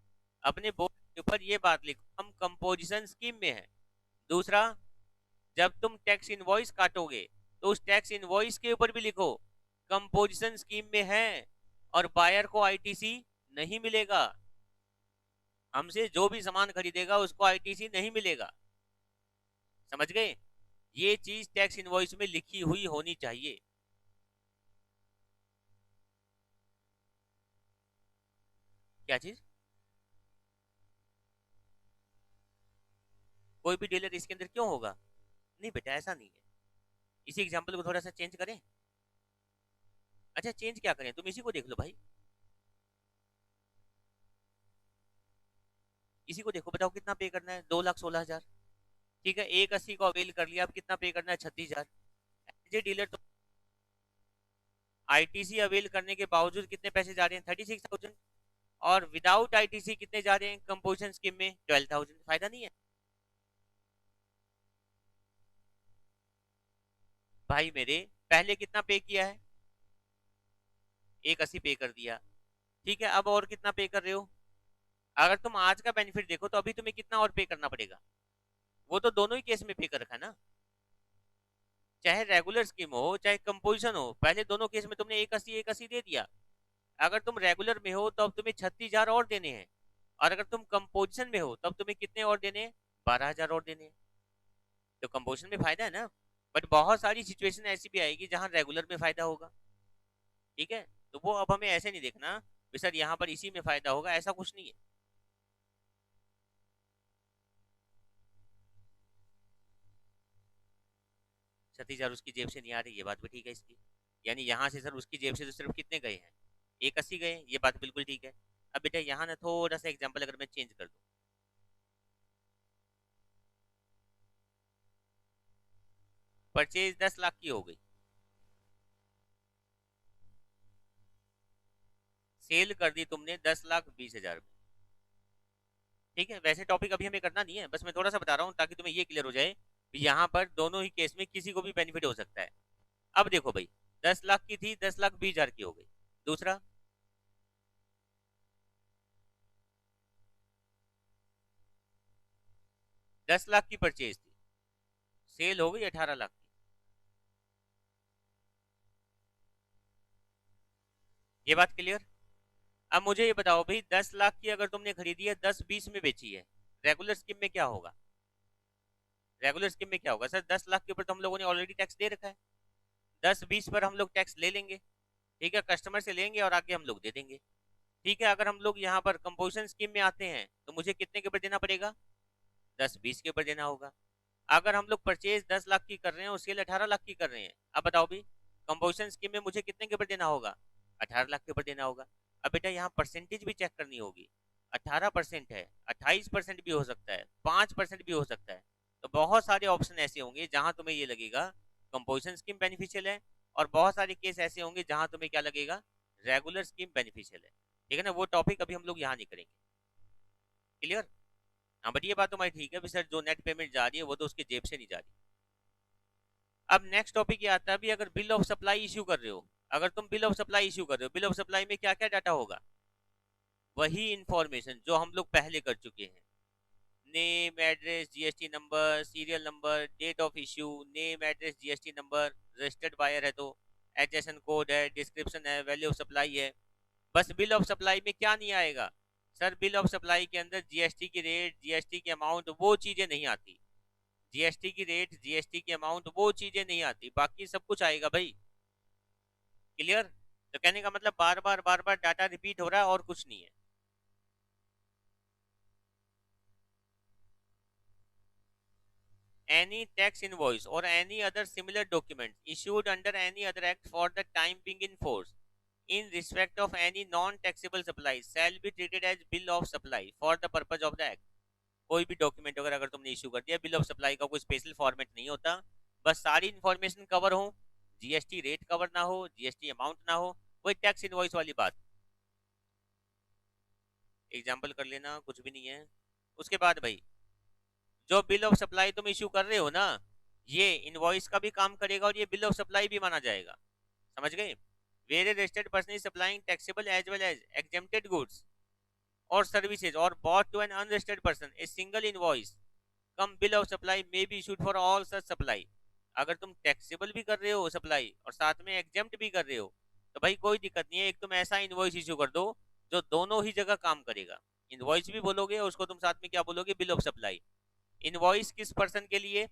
अपने बोर्ड के ऊपर, ये बात लिखो हम कंपोजिशन स्कीम में है। दूसरा, जब तुम टैक्स इनवॉइस काटोगे तो उस टैक्स इनवॉइस के ऊपर भी लिखो कंपोजिशन स्कीम में है और बायर को आईटीसी नहीं मिलेगा। हमसे जो भी सामान खरीदेगा उसको आईटीसी नहीं मिलेगा, समझ गए? ये चीज टैक्स इनवॉइस में लिखी हुई होनी चाहिए। क्या चीज? कोई भी डीलर इसके अंदर क्यों होगा? नहीं बेटा, ऐसा नहीं है। इसी एग्जांपल को थोड़ा सा चेंज करें। अच्छा, चेंज क्या करें, तुम इसी को देख लो भाई, इसी को देखो, बताओ कितना पे करना है, 2,16,000। ठीक है, 180 को अवेल कर लिया, अब कितना पे करना है, 36,000। एज ए डीलर तो आईटीसी अवेल करने के बावजूद कितने पैसे जा रहे हैं, 36,000। और विदाउट आईटीसी कितने जा रहे हैं कंपोजिशन स्कीम में, 12,000। फायदा नहीं है भाई मेरे। पहले कितना पे किया है, 180 पे कर दिया। ठीक है, अब और कितना पे कर रहे हो? अगर तुम आज का बेनिफिट देखो तो अभी तुम्हें कितना और पे करना पड़ेगा? वो तो दोनों ही केस में पे कर रखा है ना, चाहे रेगुलर स्कीम हो चाहे कंपोजिशन हो, पहले दोनों केस में तुमने 180 दे दिया। अगर तुम रेगुलर में हो तो अब तुम्हें 36,000 और देने हैं, और अगर तुम कंपोजिशन में हो तब तुम्हें कितने और देने हैं, 12,000 और देने हैं। तो कंपोजिशन में फायदा है ना। बट बहुत सारी सिचुएशन ऐसी भी आएगी जहां रेगुलर में फायदा होगा। ठीक है, तो वो अब हमें ऐसे नहीं देखना कि सर यहाँ पर इसी में फायदा होगा, ऐसा कुछ नहीं है। 36,000 उसकी जेब से नहीं आ रही, ये बात भी ठीक है इसकी। यानी यहाँ से सर उसकी जेब से तो सिर्फ कितने गए हैं, 180 गए, ये बात बिल्कुल ठीक है। अब बेटा यहाँ ना थोड़ा सा एग्जाम्पल अगर मैं चेंज कर दूँ, परचेज 10 लाख की हो गई, सेल कर दी तुमने 10,20,000 में। ठीक है, वैसे टॉपिक अभी हमें करना नहीं है, बस मैं थोड़ा सा बता रहा हूँ ताकि तुम्हें ये क्लियर हो जाए कि यहाँ पर दोनों ही केस में किसी को भी बेनिफिट हो सकता है। अब देखो भाई, 10 लाख की थी, 10,20,000 की हो गई। दूसरा, 10 लाख की परचेज थी, सेल हो गई 18 लाख की। ये बात क्लियर? अब मुझे ये बताओ भाई, 10 लाख की अगर तुमने खरीदी है, 10-20 में बेची है, रेगुलर स्कीम में क्या होगा? रेगुलर स्कीम में क्या होगा सर, 10 लाख के ऊपर तो हम लोगों ने ऑलरेडी टैक्स दे रखा है, 10-20 पर हम लोग टैक्स ले लेंगे। ठीक है, कस्टमर से लेंगे और आगे हम लोग दे देंगे। ठीक है, अगर हम लोग यहाँ पर कंपोजिशन स्कीम में आते हैं तो मुझे कितने के ऊपर देना पड़ेगा, 10-20 के ऊपर देना होगा। अगर हम लोग परचेज 10 लाख की कर रहे हैं और सेल 18 लाख की कर रहे हैं, अब बताओ भी, कंपोजिशन स्कीम में मुझे कितने के ऊपर देना होगा, 18 लाख के ऊपर देना होगा। अब बेटा यहाँ परसेंटेज भी चेक करनी होगी, 18% है, 28% भी हो सकता है, 5% भी हो सकता है। तो बहुत सारे ऑप्शन ऐसे होंगे जहां तुम्हें ये लगेगा कंपोजिशन स्कीम बेनिफिशियल है, और बहुत सारे केस ऐसे होंगे जहां तुम्हें क्या लगेगा, रेगुलर स्कीम बेनिफिशियल है। ठीक है ना, वो टॉपिक अभी हम लोग यहाँ नहीं करेंगे। क्लियर? हाँ, बट ये बात तुम्हारी ठीक है सर, जो नेट पेमेंट जा रही है वो तो उसकी जेब से नहीं जा रही। अब नेक्स्ट टॉपिक ये आता है भी, अगर बिल ऑफ सप्लाई इश्यू कर रहे हो, अगर तुम बिल ऑफ सप्लाई इश्यू कर रहे हो, बिल ऑफ सप्लाई में क्या क्या डाटा होगा, वही इंफॉर्मेशन जो हम लोग पहले कर चुके हैं, name, address, GST number, serial number, date of issue, name, address, GST number, registered buyer है तो एचएसएन कोड है, डिस्क्रिप्शन है, वैल्यू ऑफ सप्लाई है। बस बिल ऑफ सप्लाई में क्या नहीं आएगा सर, बिल ऑफ सप्लाई के अंदर जीएसटी की रेट, जीएसटी की अमाउंट, वो चीजें नहीं आती। जीएसटी की रेट, जीएसटी की अमाउंट, वो चीजें नहीं आती, बाकी सब कुछ आएगा भाई। क्लियर? तो कहने का मतलब बार बार डाटा रिपीट हो रहा है और कुछ नहीं है। any tax invoice or any other similar document issued under any other act for the time being in force in respect of any non-taxable supply shall be treated as bill of supply for the purpose of the act। कोई भी डॉक्यूमेंट अगर तुमने इशू कर दिया, बिल ऑफ सप्लाई का कोई स्पेशल फॉर्मेट नहीं होता, बस सारी इन्फॉर्मेशन कवर हो, जीएसटी रेट कवर ना हो, जीएसटी अमाउंट ना हो, वही टैक्स इनवॉइस वाली बात। एग्जाम्पल कर लेना, कुछ भी नहीं है। उसके बाद भाई, जो बिल ऑफ सप्लाई तुम इश्यू कर रहे हो ना, ये इनवॉइस का भी काम करेगा और ये बिल ऑफ सप्लाई भी माना जाएगा। समझ गए? Where registered person is supplying taxable as well as exempted goods और सर्विसेज और bought to an unregistered person a single invoice cum bill of supply may be issued for all such supply. अगर तुम टैक्सेबल भी कर रहे हो सप्लाई और साथ में एग्जेम्प्ट भी कर रहे हो, तो भाई कोई दिक्कत नहीं है, एक तुम ऐसा इनवॉइस इशू कर दो जो दोनों ही जगह काम करेगा। इनवॉइस भी बोलोगे और उसको तुम साथ में क्या बोलोगे, बिल ऑफ सप्लाई। इनवॉइस किस पर्सन के लिए,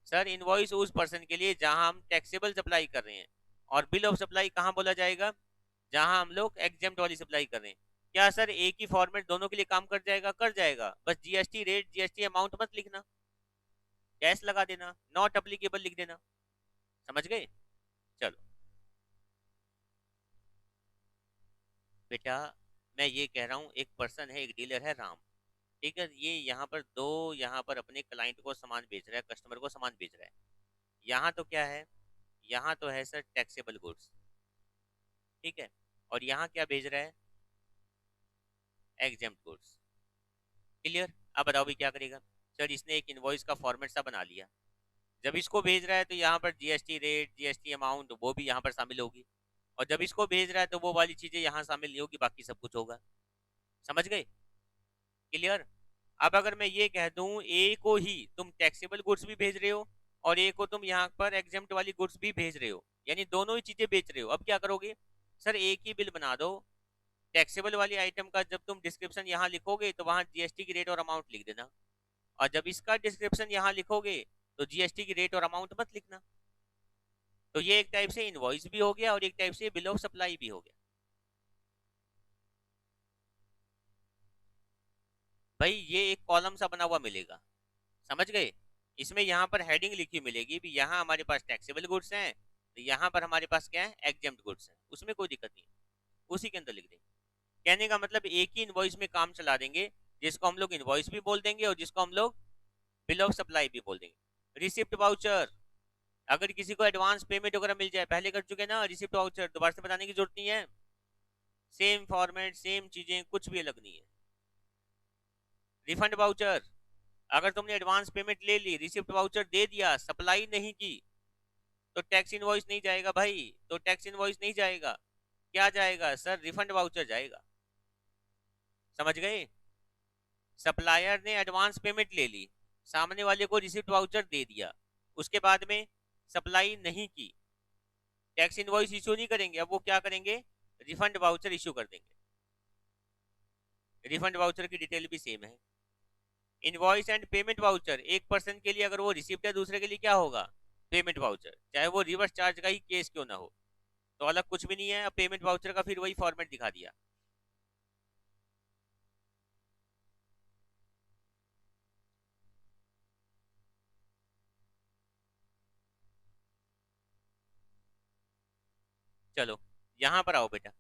सर इनवॉइस उस पर्सन के लिए जहां हम टैक्सेबल सप्लाई कर रहे हैं। और बिल ऑफ सप्लाई कहां बोला जाएगा, जहां हम लोग एग्जेम्प्ट वाली सप्लाई कर रहे हैं। क्या सर एक ही फॉर्मेट दोनों के लिए काम कर जाएगा, कर जाएगा, बस जीएसटी रेट जीएसटी अमाउंट मत लिखना, कैश लगा देना, नॉट अप्लीकेबल लिख देना। समझ गए। चलो बेटा, मैं ये कह रहा हूँ, एक पर्सन है, एक डीलर है राम, ठीक है, ये यहाँ पर यहाँ पर अपने क्लाइंट को सामान बेच रहा है, कस्टमर को सामान बेच रहा है। यहाँ तो क्या है, यहाँ तो है सर टैक्सेबल गुड्स, ठीक है, और यहाँ क्या भेज रहा है, एग्जेम्प्ट गुड्स। क्लियर। अब बताओ भी क्या करेगा। सर इसने एक इनवॉइस का फॉर्मेट सा बना लिया, जब इसको भेज रहा है तो यहाँ पर जीएसटी रेट जीएसटी अमाउंट वो भी यहाँ पर शामिल होगी, और जब इसको भेज रहा है तो वो वाली चीजें यहाँ शामिल नहीं होगी, बाकी सब कुछ होगा। समझ गए। क्लियर। अब अगर मैं ये कह दूं ए को ही तुम टैक्सेबल गुड्स भी भेज रहे हो और ए को तुम यहाँ पर एग्जेम्प्ट वाली गुड्स भी भेज रहे हो, यानी दोनों ही चीजें बेच रहे हो, अब क्या करोगे, सर एक ही बिल बना दो, टैक्सेबल वाली आइटम का जब तुम डिस्क्रिप्शन यहाँ लिखोगे तो वहां जीएसटी की रेट और अमाउंट लिख देना, और जब इसका डिस्क्रिप्शन यहाँ लिखोगे तो जीएसटी की रेट और अमाउंट मत लिखना। तो ये एक टाइप से इनवॉइस भी हो गया और एक टाइप से बिल ऑफ सप्लाई भी हो गया। भाई ये एक कॉलम सा बना हुआ मिलेगा, समझ गए। इसमें यहाँ पर हेडिंग लिखी मिलेगी भी, यहाँ हमारे पास टैक्सेबल गुड्स हैं, तो यहाँ पर हमारे पास क्या है, एग्जेम्प्ट गुड्स हैं, उसमें कोई दिक्कत नहीं, उसी के अंदर लिख देंगे। कहने का मतलब एक ही इनवॉइस में काम चला देंगे, जिसको हम लोग इनवॉइस भी बोल देंगे और जिसको हम लोग बिल ऑफ सप्लाई भी बोल देंगे। रिसिप्ट वाउचर, अगर किसी को एडवांस पेमेंट वगैरह मिल जाए, पहले कर चुके ना रिसिप्ट वाउचर, दोबारा से बताने की जरूरत नहीं है, सेम फॉर्मेट सेम चीजें, कुछ भी अलग नहीं है। रिफंड वाउचर, अगर तुमने एडवांस पेमेंट ले ली, रिसिप्ट वाउचर दे दिया, सप्लाई नहीं की, तो टैक्स इनवॉइस नहीं जाएगा भाई, तो टैक्स इनवॉइस नहीं जाएगा, क्या जाएगा सर, रिफंड वाउचर जाएगा। समझ गए। सप्लायर ने एडवांस पेमेंट ले ली, सामने वाले को रिसिप्ट वाउचर दे दिया, उसके बाद में सप्लाई नहीं की, टैक्स इनवॉइस इशू नहीं करेंगे, अब वो क्या करेंगे, रिफंड वाउचर इशू कर देंगे। रिफंड वाउचर की डिटेल भी सेम है। इनवॉइस एंड पेमेंट वाउचर, एक पर्सन के लिए अगर वो रिसिप्ट है, दूसरे के लिए क्या होगा, पेमेंट वाउचर, चाहे वो रिवर्स चार्ज का ही केस क्यों ना हो, तो अलग कुछ भी नहीं है। अब पेमेंट वाउचर का फिर वही फॉर्मेट दिखा दिया। चलो यहां पर आओ बेटा,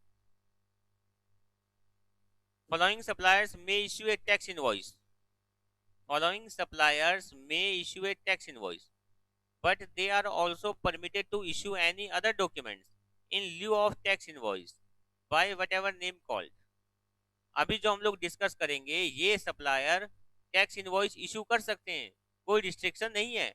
following suppliers may issue a tax invoice, following suppliers may issue a tax invoice, but they are also permitted to issue any other documents in lieu of tax invoice by whatever name called। अभी जो हम लोग डिस्कस करेंगे, ये सप्लायर टैक्स इनवॉइस इशू कर सकते हैं, कोई रिस्ट्रिक्शन नहीं है,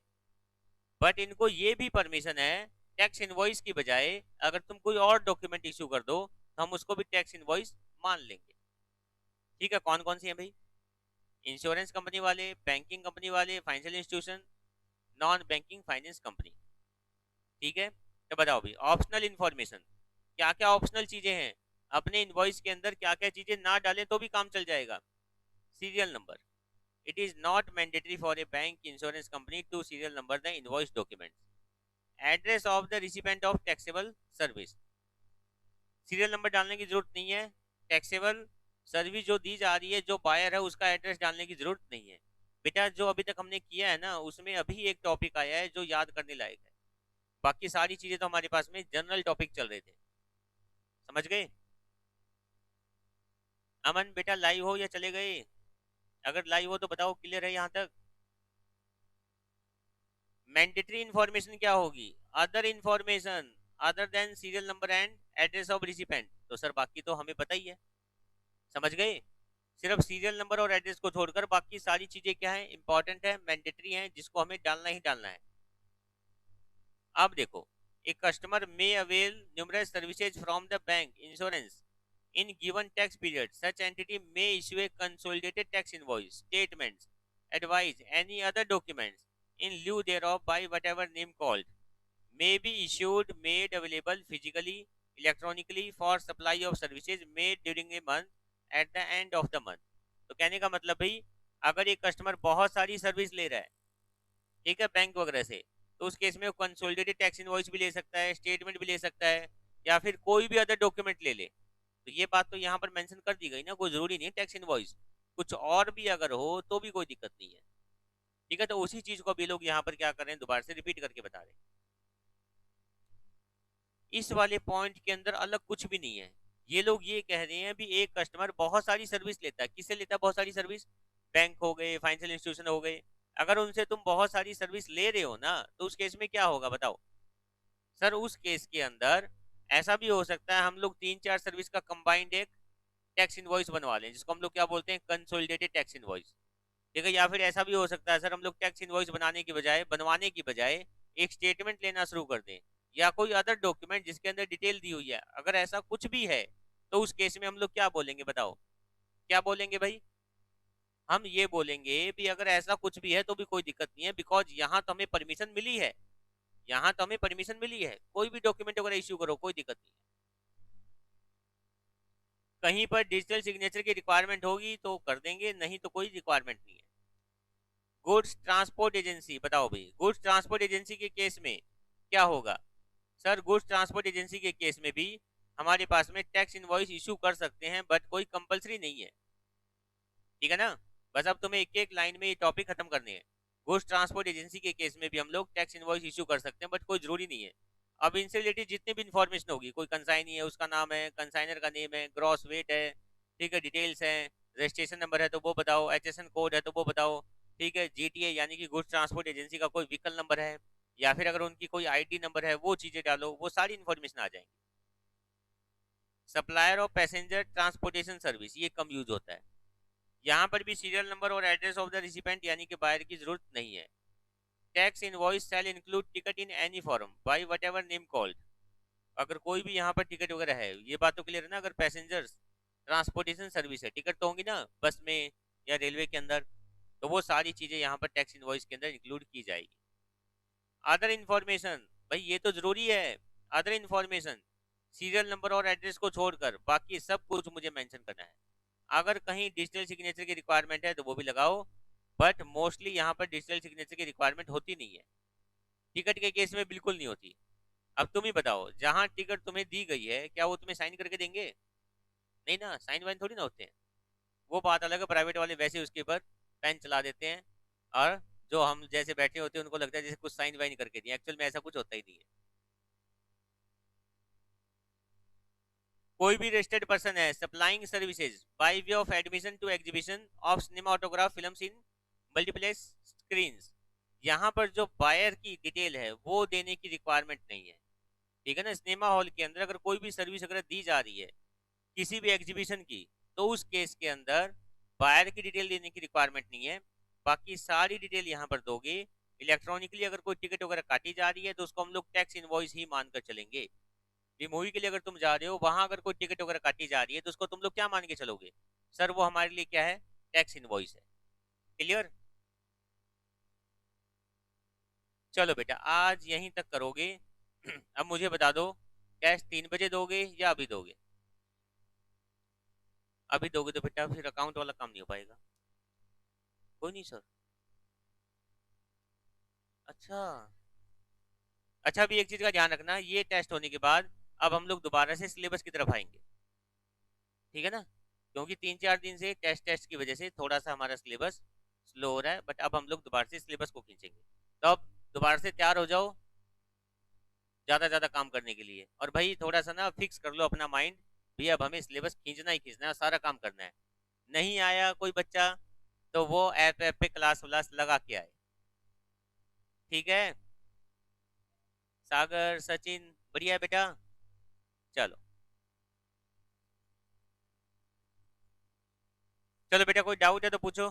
बट इनको ये भी परमिशन है, टैक्स इनवॉइस की बजाय अगर तुम कोई और डॉक्यूमेंट इशू कर दो तो हम उसको भी टैक्स इनवॉइस मान लेंगे। ठीक है, कौन कौन सी है भाई, इंश्योरेंस कंपनी वाले, बैंकिंग कंपनी वाले, financial institution, non banking finance company. ठीक है, तो बताओ भाई ऑप्शनल इंफॉर्मेशन, क्या क्या ऑप्शनल चीजें हैं, अपने इनवॉइस के अंदर क्या क्या चीजें ना डालें तो भी काम चल जाएगा। Serial number, it is not mandatory for a bank insurance company to serial number the invoice document. Address of the recipient of taxable service, serial number डालने की जरूरत नहीं है, टैक्सेबल सर्विस जो दी जा रही है, जो बायर है उसका एड्रेस डालने की जरूरत नहीं है। बेटा जो अभी तक हमने किया है ना, उसमें अभी एक टॉपिक आया है जो याद करने लायक है, बाकी सारी चीजें तो हमारे पास में जनरल टॉपिक चल रहे थे। समझ गए। अमन बेटा लाइव हो या चले गए, अगर लाइव हो तो बताओ क्लियर है यहाँ तक। मैंडेटरी इंफॉर्मेशन क्या होगी, other information other than serial number and address of recipient, तो सर बाकी तो हमें पता ही है। समझ गए। सिर्फ सीरियल नंबर और एड्रेस को छोड़कर बाकी सारी चीजें क्या है, इंपॉर्टेंट है, मैंडेटरी है, जिसको हमें डालना ही डालना है। अब देखो, a customer may avail numerous services from the bank insurance in given tax period. Such entity may issue a consolidated tax invoice, statements, advice, any other documents in lieu thereof by whatever name called, may be issued, made available physically, electronically for supply of services made during a month at the end of the month. कहने का मतलब भाई, अगर एक कस्टमर बहुत सारी सर्विस ले रहा है, ठीक है, बैंक वगैरह से, तो उस केस में वो कंसोलिडेटेड टैक्स इनवॉइस भी ले सकता है, स्टेटमेंट भी ले सकता है, या फिर कोई भी अदर डॉक्यूमेंट ले ले। तो ये बात तो यहाँ पर मेंशन कर दी गई ना, कोई जरूरी नहीं है टैक्स इनवॉइस, कुछ और भी अगर हो तो भी कोई दिक्कत नहीं है। ठीक है, तो उसी चीज को भी लोग यहाँ पर क्या कर रहे हैं, दोबारा से रिपीट करके बता रहे हैं। इस वाले पॉइंट के अंदर अलग कुछ भी नहीं है। ये लोग ये कह रहे हैं भी एक कस्टमर बहुत सारी सर्विस लेता है, किससे लेता है बहुत सारी सर्विस? बैंक हो गए, फाइनेंशियल इंस्टीट्यूशन हो गए। अगर उनसे तुम बहुत सारी सर्विस ले रहे हो ना, तो उस केस में क्या होगा बताओ? सर उस केस के अंदर ऐसा भी हो सकता है हम लोग 3-4 सर्विस का कंबाइंड एक टैक्स इनवॉइस बनवा लें, जिसको हम लोग क्या बोलते हैं, कंसोलिडेटेड टैक्स इनवॉइस। ठीक है, या फिर ऐसा भी हो सकता है सर हम लोग टैक्स इनवॉइस बनवाने की बजाय एक स्टेटमेंट लेना शुरू कर दें, या कोई अदर डॉक्यूमेंट जिसके अंदर डिटेल दी हुई है। अगर ऐसा कुछ भी है तो उस केस में हम लोग क्या बोलेंगे बताओ? क्या बोलेंगे भाई? हम ये बोलेंगे भी अगर ऐसा कुछ भी है तो भी कोई दिक्कत नहीं है, बिकॉज यहाँ तो हमें परमिशन मिली है, यहाँ तो हमें परमिशन मिली है, कोई भी डॉक्यूमेंट अगर इश्यू करो कोई दिक्कत नहीं है। कहीं पर डिजिटल सिग्नेचर की रिक्वायरमेंट होगी तो कर देंगे, नहीं तो कोई रिक्वायरमेंट नहीं है। गुड्स ट्रांसपोर्ट एजेंसी, बताओ भाई, गुड्स ट्रांसपोर्ट एजेंसी के केस में क्या होगा? सर गुड्स ट्रांसपोर्ट एजेंसी के केस में भी हमारे पास में टैक्स इनवॉइस इशू कर सकते हैं, बट कोई कंपलसरी नहीं है। ठीक है ना? बस अब तुम्हें एक एक लाइन में ये टॉपिक खत्म करने हैं। गुड्स ट्रांसपोर्ट एजेंसी के केस में भी हम लोग टैक्स इनवॉइस इशू कर सकते हैं, बट कोई जरूरी नहीं है। अब इनसे रिलेटेड जितनी भी इन्फॉर्मेशन होगी, कोई कंसाइनी है उसका नाम है, कंसाइनर का नेम है, ग्रॉस वेट है, ठीक है, डिटेल्स है, रजिस्ट्रेशन नंबर है तो वो बताओ, एचएसएन कोड है तो वो बताओ, ठीक है, जीटीए यानी कि गुड्स ट्रांसपोर्ट एजेंसी का कोई व्हीकल नंबर है, या फिर अगर उनकी कोई आईडी नंबर है वो चीजें डालो, वो सारी इन्फॉर्मेशन आ जाएंगी। Supplier of passenger transportation service, ये कम यूज होता है। यहाँ पर भी सीरियल नंबर और एड्रेस ऑफ द रिसिपेंट यानी कि बायर की जरूरत नहीं है। Tax invoice shall include ticket in any form by whatever name called. अगर कोई भी यहाँ पर टिकट वगैरह है, ये बात तो क्लियर है ना? अगर पैसेंजर्स ट्रांसपोर्टेशन सर्विस है, टिकट तो होंगी ना बस में या रेलवे के अंदर, तो वो सारी चीजें यहाँ पर टैक्स इनवॉइस के अंदर इंक्लूड की जाएगी। अदर इन्फॉर्मेशन, भाई ये तो जरूरी है। अदर इन्फॉर्मेशन, सीरियल नंबर और एड्रेस को छोड़कर बाकी सब कुछ मुझे मेंशन करना है। अगर कहीं डिजिटल सिग्नेचर की रिक्वायरमेंट है तो वो भी लगाओ, बट मोस्टली यहाँ पर डिजिटल सिग्नेचर की रिक्वायरमेंट होती नहीं है। टिकट के केस में बिल्कुल नहीं होती। अब तुम ही बताओ, जहाँ टिकट तुम्हें दी गई है क्या वो तुम्हें साइन करके देंगे? नहीं ना, साइन वाइन थोड़ी ना होते हैं। वो बात अलग है, प्राइवेट वाले वैसे उसके ऊपर पेन चला देते हैं, और जो हम जैसे बैठे होते हैं उनको लगता है जैसे कुछ साइन वाइन करके दिए, एक्चुअल में ऐसा कुछ होता ही नहीं है। कोई भी रजिस्टर्ड पर्सन है supplying services by way of admission to exhibition of cinematograph films in multiplex screens, यहाँ पर जो बायर की डिटेल है वो देने की रिक्वायरमेंट नहीं है। ठीक है ना? सिनेमा हॉल के अंदर अगर कोई भी सर्विस अगर दी जा रही है किसी भी एग्जीबिशन की, तो उस केस के अंदर बायर की डिटेल देने की रिक्वायरमेंट नहीं है, बाकी सारी डिटेल यहाँ पर दोगे। इलेक्ट्रॉनिकली अगर कोई टिकट वगैरह काटी जा रही है तो उसको हम लोग टैक्स इनवॉइस ही मानकर चलेंगे। ये मूवी के लिए अगर तुम जा रहे हो, वहां अगर कोई टिकट वगैरह काटी जा रही है तो उसको तुम लोग क्या मान के चलोगे? सर वो हमारे लिए क्या है? टैक्स इनवॉइस है। क्लियर? चलो बेटा आज यहीं तक करोगे। अब मुझे बता दो, कैश 3 बजे दोगे या अभी दोगे? अभी दोगे तो बेटा फिर अकाउंट वाला काम नहीं हो पाएगा। कोई नहीं सर। अच्छा, अच्छा, अभी एक चीज का ध्यान रखना, ये टेस्ट होने के बाद अब हम लोग दोबारा से सिलेबस की तरफ आएंगे। ठीक है ना? क्योंकि 3-4 दिन से टेस्ट टेस्ट की वजह से थोड़ा सा हमारा सिलेबस स्लो हो रहा है, बट अब हम लोग दोबारा से सिलेबस को खींचेंगे। तो अब दोबारा से तैयार हो जाओ ज्यादा ज्यादा काम करने के लिए, और भाई थोड़ा सा ना फिक्स कर लो अपना माइंड भी, अब हमें सिलेबस खींचना ही खींचना है, सारा काम करना है। नहीं आया कोई बच्चा तो वो ऐप ऐप पे क्लास व्लास लगा के आए। ठीक है? सागर, सचिन, बढ़िया है बेटा। चलो, चलो बेटा कोई डाउट है तो पूछो।